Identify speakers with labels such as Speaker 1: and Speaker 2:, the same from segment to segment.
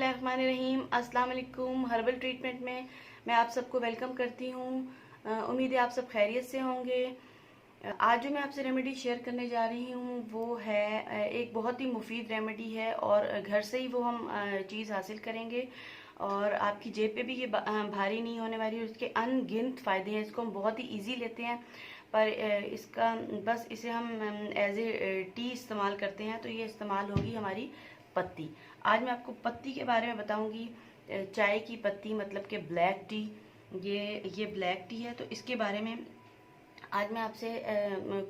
Speaker 1: बिस्मिल्लाहिर्रहमानिर्रहीम। अस्सलाम वालेकुम। हर्बल ट्रीटमेंट में मैं आप सबको वेलकम करती हूँ। उम्मीद है आप सब खैरियत से होंगे। आज जो मैं आपसे रेमेडी शेयर करने जा रही हूँ वो है एक बहुत ही मुफीद रेमेडी है और घर से ही वो हम चीज़ हासिल करेंगे और आपकी जेब पे भी ये भारी नहीं होने वाली। उसके अनगिनत फ़ायदे हैं। इसको हम बहुत ही इजी लेते हैं पर इसका बस इसे हम एज ए टी इस्तेमाल करते हैं। तो ये इस्तेमाल होगी हमारी पत्ती। आज मैं आपको पत्ती के बारे में बताऊंगी। चाय की पत्ती मतलब कि ब्लैक टी। ये ब्लैक टी है। तो इसके बारे में आज मैं आपसे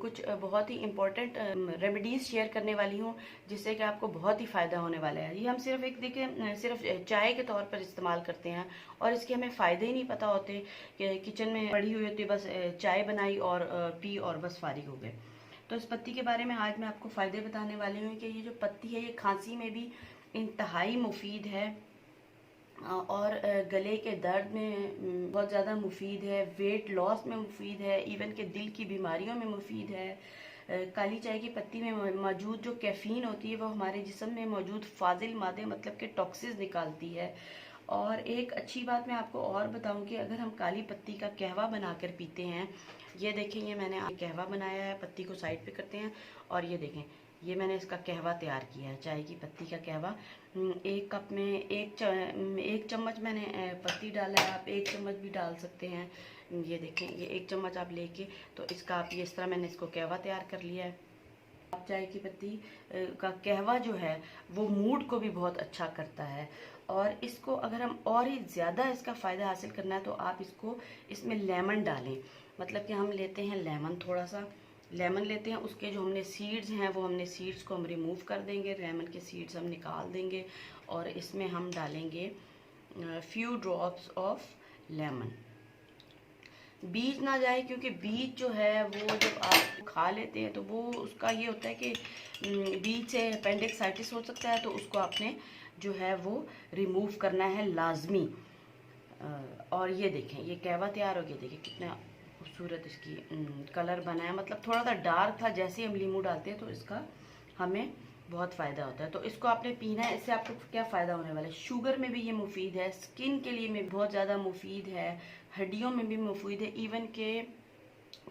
Speaker 1: कुछ बहुत ही इम्पोर्टेंट रेमेडीज शेयर करने वाली हूँ जिससे कि आपको बहुत ही फ़ायदा होने वाला है। ये हम सिर्फ एक देखिए सिर्फ चाय के तौर पर इस्तेमाल करते हैं और इसके हमें फ़ायदे ही नहीं पता होते कि किचन में पड़ी हुई होती, बस चाय बनाई और पी और बस फारिग हो गए। तो इस पत्ती के बारे में आज मैं आपको फ़ायदे बताने वाली हूँ कि ये जो पत्ती है ये खांसी में भी इंतहाई मुफीद है और गले के दर्द में बहुत ज़्यादा मुफीद है, वेट लॉस में मुफीद है, इवन के दिल की बीमारियों में मुफीद है। काली चाय की पत्ती में मौजूद जो कैफ़ीन होती है वो हमारे जिस्म में मौजूद फाजिल मादे मतलब के टॉक्सिस निकालती है। और एक अच्छी बात मैं आपको और बताऊं कि अगर हम काली पत्ती का कहवा बनाकर पीते हैं, ये देखें, ये मैंने कहवा बनाया है। पत्ती को साइड पे करते हैं और ये देखें, ये मैंने इसका कहवा तैयार किया है, चाय की पत्ती का कहवा। एक कप में एक चम्मच मैंने पत्ती डाला है। आप एक चम्मच भी डाल सकते हैं। ये देखें, ये एक चम्मच आप लेके तो इसका आप ये इस तरह मैंने इसको कहवा तैयार कर लिया है। आप चाय की पत्ती का कहवा जो है वो मूड को भी बहुत अच्छा करता है। और इसको अगर हम और ही ज़्यादा इसका फ़ायदा हासिल करना है तो आप इसमें लेमन डालें। मतलब कि हम लेते हैं लेमन, थोड़ा सा लेमन लेते हैं, उसके जो हमने सीड्स हैं वो हमने सीड्स को हम रिमूव कर देंगे, लेमन के सीड्स हम निकाल देंगे और इसमें हम डालेंगे फ्यू ड्रॉप्स ऑफ लेमन। बीज ना जाए क्योंकि बीज जो है वो जब आप खा लेते हैं तो वो उसका ये होता है कि बीज से अपेंडिक्साइटिस हो सकता है, तो उसको आपने जो है वो रिमूव करना है लाजमी। और ये देखें, ये कहवा तैयार हो गया। देखिए कितना खूबसूरत इसकी कलर बना है। मतलब थोड़ा सा डार्क था, जैसे हम नींबू डालते हैं तो इसका हमें बहुत फ़ायदा होता है। तो इसको आपने पीना है। इससे आपको क्या फ़ायदा होने वाला है? शुगर में भी ये मुफीद है, स्किन के लिए में बहुत ज़्यादा मुफीद है, हड्डियों में भी मुफीद है। इवन के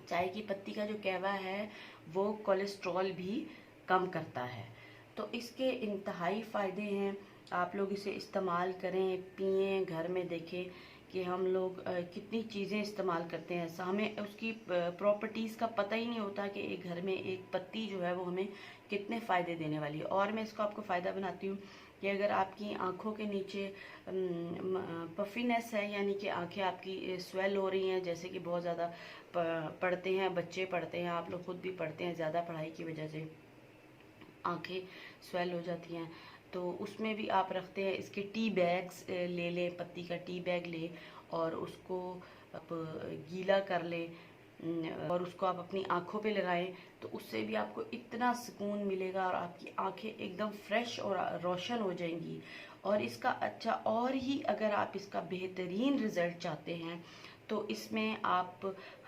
Speaker 1: चाय की पत्ती का जो कहवा है वो कोलेस्ट्रॉल भी कम करता है। तो इसके इंतहाई फ़ायदे हैं। आप लोग इसे इस्तेमाल करें, पिएं। घर में देखें कि हम लोग कितनी चीज़ें इस्तेमाल करते हैं, हमें उसकी प्रॉपर्टीज़ का पता ही नहीं होता कि एक घर में एक पत्ती जो है वो हमें कितने फ़ायदे देने वाली है। और मैं इसको आपको फ़ायदा बनाती हूँ कि अगर आपकी आँखों के नीचे पफीनेस है, यानी कि आंखें आपकी स्वेल हो रही हैं, जैसे कि बहुत ज़्यादा पढ़ते हैं बच्चे, पढ़ते हैं, आप लोग खुद भी पढ़ते हैं, ज़्यादा पढ़ाई की वजह से आंखें स्वेल हो जाती हैं, तो उसमें भी आप रखते हैं इसके टी बैग्स ले लें, पत्ती का टी बैग ले और उसको आप गीला कर लें और उसको आप अपनी आँखों पे लगाएं। तो उससे भी आपको इतना सुकून मिलेगा और आपकी आंखें एकदम फ्रेश और रोशन हो जाएंगी। और इसका अच्छा और ही अगर आप इसका बेहतरीन रिज़ल्ट चाहते हैं तो इसमें आप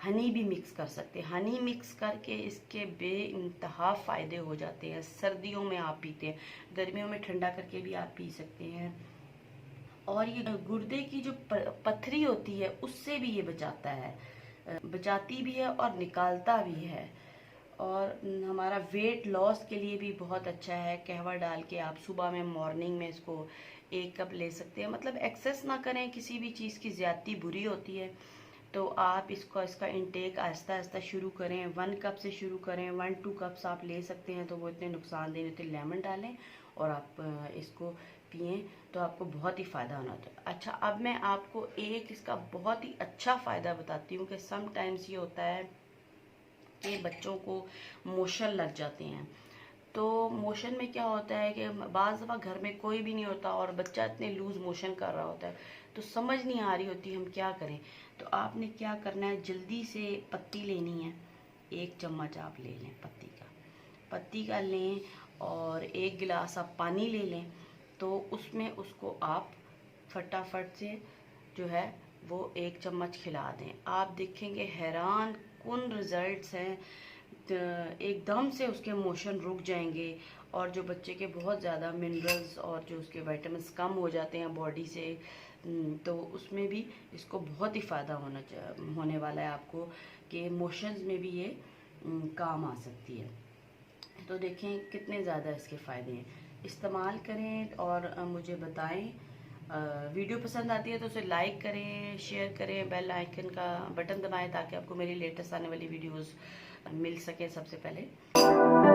Speaker 1: हनी भी मिक्स कर सकते हैं। हनी मिक्स करके इसके बेइंतहा फ़ायदे हो जाते हैं। सर्दियों में आप पीते हैं, गर्मियों में ठंडा करके भी आप पी सकते हैं। और ये गुर्दे की जो पथरी होती है उससे भी ये बचाती भी है और निकालता भी है। और हमारा वेट लॉस के लिए भी बहुत अच्छा है। कहवा डाल के आप सुबह में मॉर्निंग में इसको एक कप ले सकते हैं। मतलब एक्सेस ना करें, किसी भी चीज़ की ज़्यादती बुरी होती है। तो आप इसका इंटेक आहिस्ता आहिस्ता शुरू करें। 1 कप से शुरू करें, 1-2 कप्स आप ले सकते हैं तो वो इतने नुकसानदेह नहीं होते। लेमन डालें और आप इसको पिएं तो आपको बहुत ही फ़ायदा होना है। अच्छा, अब मैं आपको एक इसका बहुत ही अच्छा फ़ायदा बताती हूँ कि समटाइम्स ये होता है कि बच्चों को मोशन लग जाते हैं। तो मोशन में क्या होता है कि बाज़ दफ़ा घर में कोई भी नहीं होता और बच्चा इतने लूज़ मोशन कर रहा होता है तो समझ नहीं आ रही होती हम क्या करें। तो आपने क्या करना है, जल्दी से पत्ती लेनी है। 1 चम्मच आप ले लें पत्ती का लें और 1 गिलास आप पानी ले लें। तो उसमें उसको आप फटाफट से जो है वो 1 चम्मच खिला दें। आप देखेंगे हैरान कुन रिज़ल्ट्स हैं। एकदम से उसके मोशन रुक जाएंगे और जो बच्चे के बहुत ज़्यादा मिनरल्स और जो उसके विटामिन्स कम हो जाते हैं बॉडी से, तो उसमें भी इसको बहुत ही फ़ायदा होने वाला है आपको कि मोशंस में भी ये काम आ सकती है। तो देखें कितने ज़्यादा इसके फ़ायदे हैं, इस्तेमाल करें और मुझे बताएं। वीडियो पसंद आती है तो उसे लाइक करें, शेयर करें, बेल आइकन का बटन दबाएं ताकि आपको मेरी लेटेस्ट आने वाली वीडियोस मिल सके सबसे पहले।